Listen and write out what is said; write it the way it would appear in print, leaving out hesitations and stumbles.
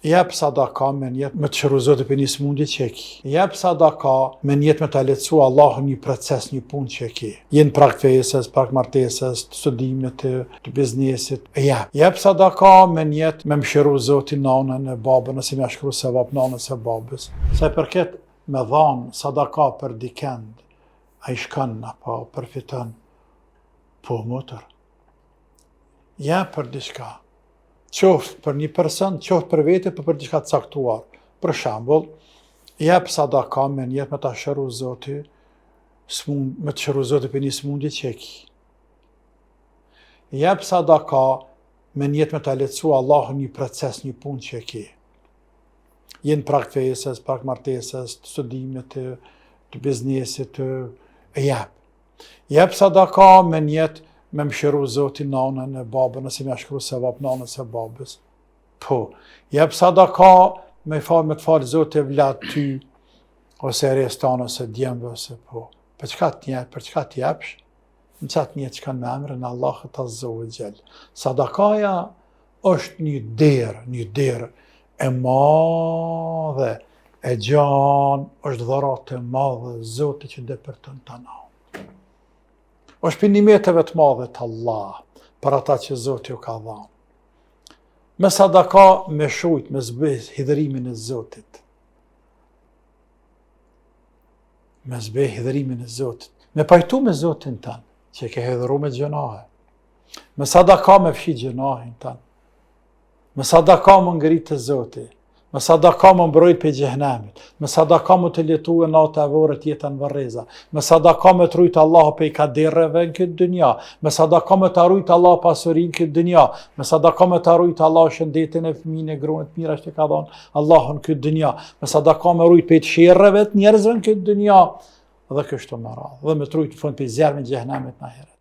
Jep sadaka me njet me të shëru Zotë për një smundje që e ki. Jep sadaka me njet me të aletësu Allahun një proces, një punë që e ki. Jenë prak fesës, prak martesës, të studimit, të biznesit. Jep sadaka me njet me më shëru Zotin nanën e babën, nëse me ashkru se vap nanës e babës. Se përket me dhanë sadaka për dikend, a i shkan apo përfiton, po motër. Jep për diçka. Qoftë për një person, qoftë për vete, për diçka të caktuar. Për shembull, jep sadaka me njet me ta shëru Zoti, me të shëru Zoti për një smundje që e ki. Jep sadaka me njet me ta lehtësu Allahun një proces, një punë që e ki. Jenë prak fesës, prak martesës, të studimit, të biznesit, jep. Jep sadaka me njet me më shëru Zotin nanën e babën, nëse me ashkru se vap nanës e babës. Po, jep sadaka me të falë Zotin e vlat ty, ose restanës ose djemve, ose po. Për çka të jepsh? Në qatë një që kanë me emrin Allahut Azza wa Jall. Sadakaja është një derë e madhe, e gjanë, është dharat e madhe Zotit që depërton të na. Është për nimeteve të madhe të Allah, për ata që Zoti ju ka dhanë. Me sadaka me shujt, me zbeh hidhërimin e Zotit. Me zbeh hidhërimin e Zotit. Me pajtu me Zotin tanë, që e ke hidhëru me gjenahe. Me sadaka me fshi gjenahin tanë. Me sadaka më ngritë të Zotit. Me sadaka më mbrojt për gjehnemit. Me sadaka më të letu e natë e vorët jetën vërreza. Me sadaka më të rujtë Allah për i kadereve në këtë dënja. Me sadaka më të rujtë Allah pasurin këtë dënja. Me sadaka më të rujtë Allah shëndetin e fëmijën e gruan të mira që ka dhënë Allahun këtë dënja. Me sadaka më rujtë për i të sherreve të njerëzve në këtë dënja. Dhe kështu me radhë. Dhe me të rujtë fund për i zjarmin gjehnemit në ahiret.